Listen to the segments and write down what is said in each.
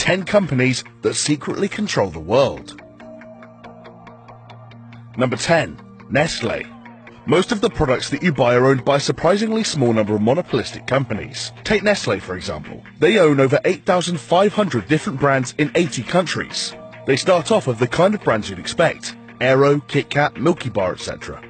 10 companies that secretly control the world. Number 10. Nestle. Most of the products that you buy are owned by a surprisingly small number of monopolistic companies. Take Nestle, for example. They own over 8,500 different brands in 80 countries. They start off with the kind of brands you'd expect: Aero, Kit Kat, Milky Bar, etc.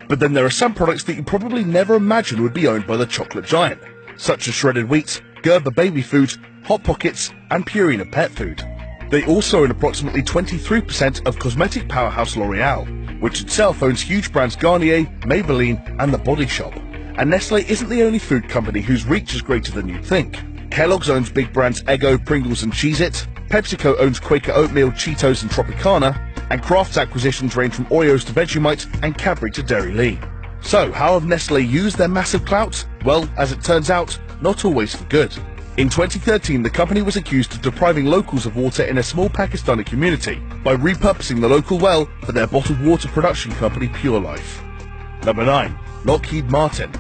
But then there are some products that you probably never imagined would be owned by the chocolate giant, such as shredded wheat, Gerber baby food, Hot Pockets, and Purina pet food. They also own approximately 23% of cosmetic powerhouse L'Oreal, which itself owns huge brands Garnier, Maybelline, and The Body Shop. And Nestle isn't the only food company whose reach is greater than you'd think. Kellogg's owns big brands Eggo, Pringles, and Cheez-It. PepsiCo owns Quaker Oatmeal, Cheetos, and Tropicana. And Kraft's acquisitions range from Oreos to Vegemite and Cadbury to Dairy Lee. So, how have Nestle used their massive clout? Well, as it turns out, not always for good. In 2013, the company was accused of depriving locals of water in a small Pakistani community by repurposing the local well for their bottled water production company Pure Life. Number 9. Lockheed Martin.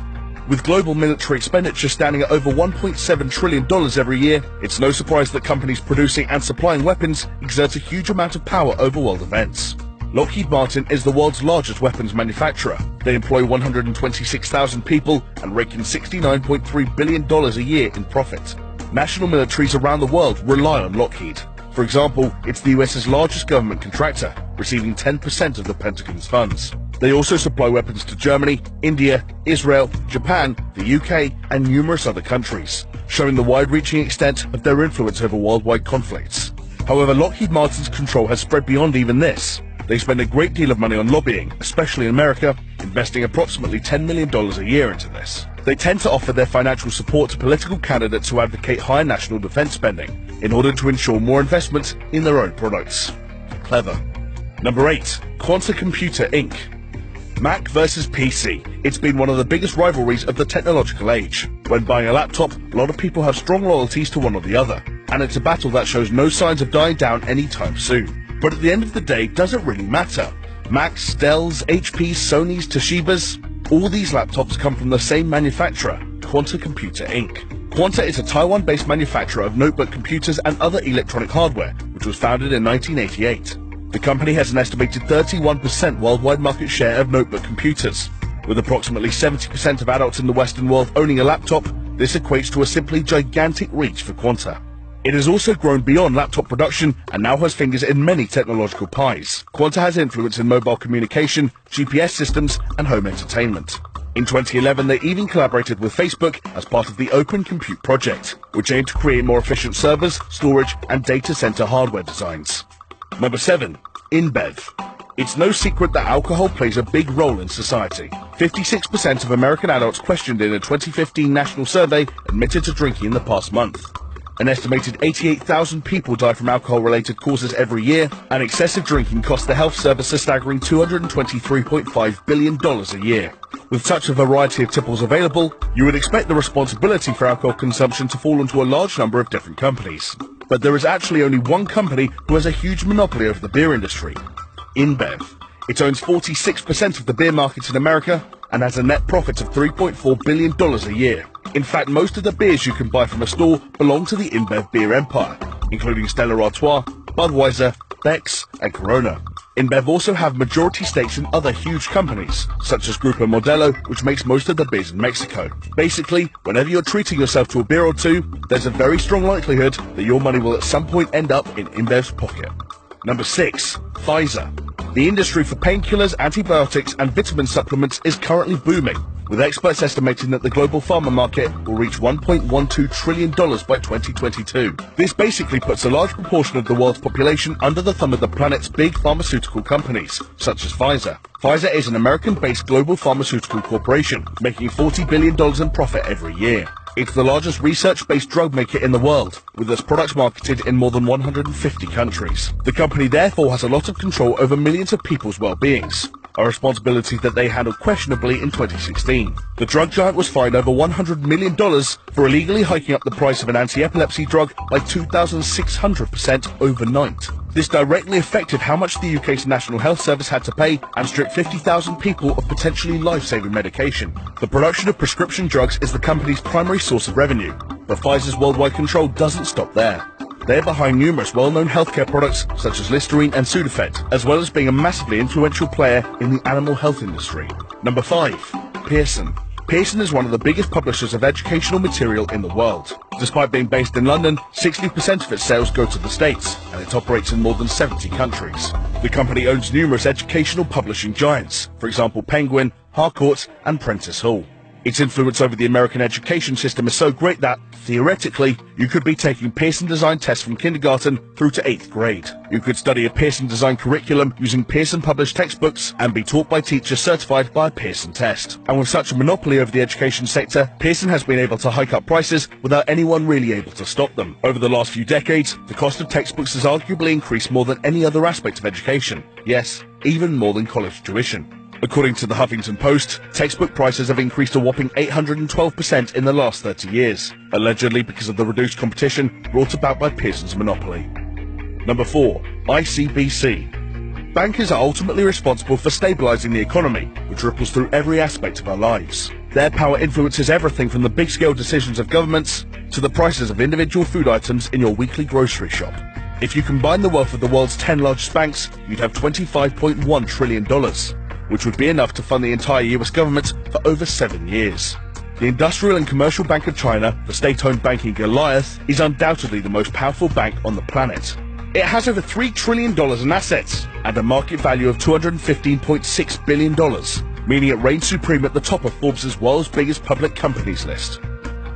With global military expenditure standing at over $1.7 trillion every year, it's no surprise that companies producing and supplying weapons exert a huge amount of power over world events. Lockheed Martin is the world's largest weapons manufacturer. They employ 126,000 people and rake in $69.3 billion a year in profit. National militaries around the world rely on Lockheed. For example, it's the US's largest government contractor, receiving 10% of the Pentagon's funds. They also supply weapons to Germany, India, Israel, Japan, the UK, and numerous other countries, showing the wide-reaching extent of their influence over worldwide conflicts. However, Lockheed Martin's control has spread beyond even this. They spend a great deal of money on lobbying, especially in America, investing approximately $10 million a year into this. They tend to offer their financial support to political candidates who advocate higher national defense spending in order to ensure more investment in their own products. Clever. Number 8. Quanta Computer Inc. Mac versus PC. It's been one of the biggest rivalries of the technological age. When buying a laptop, a lot of people have strong loyalties to one or the other, and it's a battle that shows no signs of dying down anytime soon. But at the end of the day, does it really matter? Macs, Dells, HPs, Sonys, Toshibas, all these laptops come from the same manufacturer, Quanta Computer Inc. Quanta is a Taiwan-based manufacturer of notebook computers and other electronic hardware, which was founded in 1988. The company has an estimated 31% worldwide market share of notebook computers. With approximately 70% of adults in the Western world owning a laptop, this equates to a simply gigantic reach for Quanta. It has also grown beyond laptop production and now has fingers in many technological pies. Quanta has influence in mobile communication, GPS systems, and home entertainment. In 2011, they even collaborated with Facebook as part of the Open Compute project, which aimed to create more efficient servers, storage, and data center hardware designs. Number 7. InBev. It's no secret that alcohol plays a big role in society. 56% of American adults questioned in a 2015 national survey admitted to drinking in the past month. An estimated 88,000 people die from alcohol-related causes every year, and excessive drinking costs the health service a staggering $223.5 billion a year. With such a variety of tipples available, you would expect the responsibility for alcohol consumption to fall onto a large number of different companies. But there is actually only one company who has a huge monopoly over the beer industry: InBev. It owns 46% of the beer market in America and has a net profit of $3.4 billion a year. In fact, most of the beers you can buy from a store belong to the InBev beer empire, including Stella Artois, Budweiser, Beck's, and Corona. InBev also have majority stakes in other huge companies, such as Grupo Modelo, which makes most of the beers in Mexico. Basically, whenever you're treating yourself to a beer or two, there's a very strong likelihood that your money will at some point end up in InBev's pocket. Number 6. Pfizer. The industry for painkillers, antibiotics, and vitamin supplements is currently booming, with experts estimating that the global pharma market will reach $1.12 trillion by 2022. This basically puts a large proportion of the world's population under the thumb of the planet's big pharmaceutical companies, such as Pfizer. Pfizer is an American-based global pharmaceutical corporation, making $40 billion in profit every year. It's the largest research-based drug maker in the world, with its products marketed in more than 150 countries. The company therefore has a lot of control over millions of people's well-beings, a responsibility that they handled questionably in 2016. The drug giant was fined over $100 million for illegally hiking up the price of an anti-epilepsy drug by 2,600% overnight. This directly affected how much the UK's National Health Service had to pay and stripped 50,000 people of potentially life-saving medication. The production of prescription drugs is the company's primary source of revenue, but Pfizer's worldwide control doesn't stop there. They are behind numerous well-known healthcare products such as Listerine and Sudafed, as well as being a massively influential player in the animal health industry. Number 5. Pearson. Pearson is one of the biggest publishers of educational material in the world. Despite being based in London, 60% of its sales go to the States, and it operates in more than 70 countries. The company owns numerous educational publishing giants, for example Penguin, Harcourt, and Prentice Hall. Its influence over the American education system is so great that, theoretically, you could be taking Pearson design tests from kindergarten through to 8th grade. You could study a Pearson design curriculum using Pearson published textbooks and be taught by teachers certified by a Pearson test. And with such a monopoly over the education sector, Pearson has been able to hike up prices without anyone really able to stop them. Over the last few decades, the cost of textbooks has arguably increased more than any other aspect of education. Yes, even more than college tuition. According to the Huffington Post, textbook prices have increased a whopping 812% in the last 30 years, allegedly because of the reduced competition brought about by Pearson's monopoly. Number 4. ICBC. Bankers are ultimately responsible for stabilizing the economy, which ripples through every aspect of our lives. Their power influences everything from the big-scale decisions of governments to the prices of individual food items in your weekly grocery shop. If you combine the wealth of the world's 10 largest banks, you'd have $25.1 trillion. Which would be enough to fund the entire US government for over 7 years. The Industrial and Commercial Bank of China, the state-owned banking Goliath, is undoubtedly the most powerful bank on the planet. It has over $3 trillion in assets and a market value of $215.6 billion, meaning it reigns supreme at the top of Forbes' world's biggest public companies list.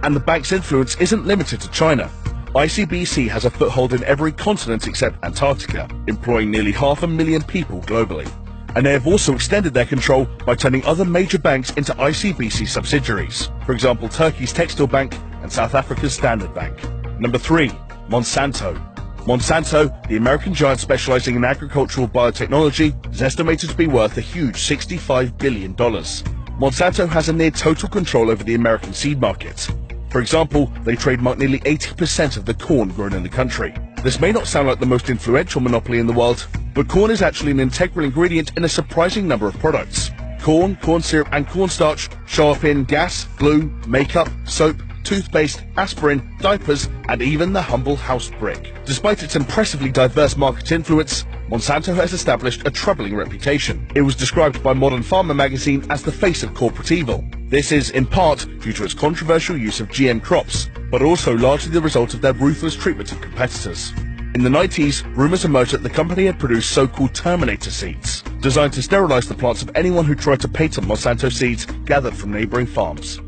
And the bank's influence isn't limited to China. ICBC has a foothold in every continent except Antarctica, employing nearly 500,000 people globally. And they have also extended their control by turning other major banks into ICBC subsidiaries, for example Turkey's Textile Bank and South Africa's Standard Bank. Number 3. Monsanto. Monsanto, the American giant specializing in agricultural biotechnology, is estimated to be worth a huge $65 billion. Monsanto has a near total control over the American seed market. For example, they trademark nearly 80% of the corn grown in the country. This may not sound like the most influential monopoly in the world, but corn is actually an integral ingredient in a surprising number of products. Corn, corn syrup and cornstarch show up in gas, glue, makeup, soap, toothpaste, aspirin, diapers, and even the humble house brick. Despite its impressively diverse market influence, Monsanto has established a troubling reputation. It was described by Modern Farmer magazine as the face of corporate evil. This is, in part, due to its controversial use of GM crops, but also largely the result of their ruthless treatment of competitors. In the 90s, rumors emerged that the company had produced so-called Terminator seeds, designed to sterilize the plants of anyone who tried to patent Monsanto seeds gathered from neighboring farms.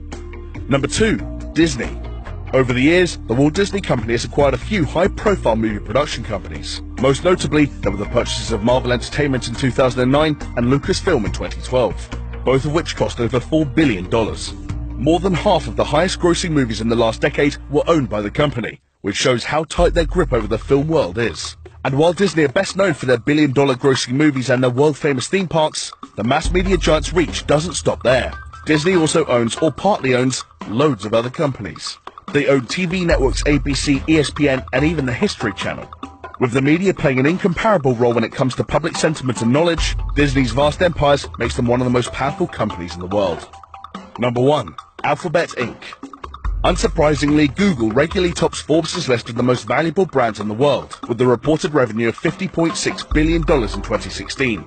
Number 2. Disney. Over the years, the Walt Disney Company has acquired a few high-profile movie production companies. Most notably, there were the purchases of Marvel Entertainment in 2009 and Lucasfilm in 2012, both of which cost over $4 billion. More than half of the highest-grossing movies in the last decade were owned by the company, which shows how tight their grip over the film world is. And while Disney are best known for their billion-dollar grossing movies and their world-famous theme parks, the mass media giant's reach doesn't stop there. Disney also owns, or partly owns, loads of other companies. They own TV networks ABC, ESPN, and even the History Channel. With the media playing an incomparable role when it comes to public sentiment and knowledge, Disney's vast empires makes them one of the most powerful companies in the world. Number 1. Alphabet Inc. Unsurprisingly, Google regularly tops Forbes' list of the most valuable brands in the world, with the reported revenue of $50.6 billion in 2016.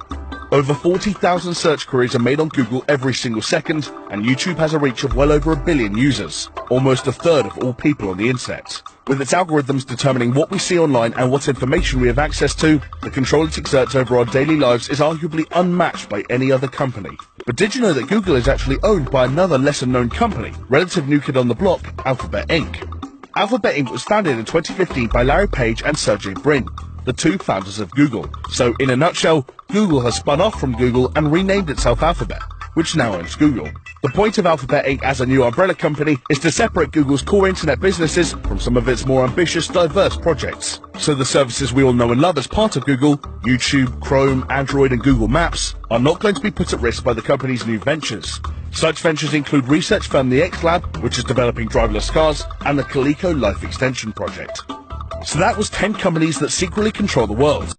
Over 40,000 search queries are made on Google every single second, and YouTube has a reach of well over 1 billion users, almost a third of all people on the internet. With its algorithms determining what we see online and what information we have access to, the control it exerts over our daily lives is arguably unmatched by any other company. But did you know that Google is actually owned by another lesser-known company, relative new kid on the block, Alphabet Inc.? Alphabet Inc. was founded in 2015 by Larry Page and Sergey Brin, the two founders of Google. So, in a nutshell, Google has spun off from Google and renamed itself Alphabet, which now owns Google. The point of Alphabet Inc. as a new umbrella company is to separate Google's core internet businesses from some of its more ambitious, diverse projects. So the services we all know and love as part of Google, YouTube, Chrome, Android and Google Maps, are not going to be put at risk by the company's new ventures. Such ventures include research firm the X Lab, which is developing driverless cars, and the Coleco Life Extension project. So that was 10 companies that secretly control the world.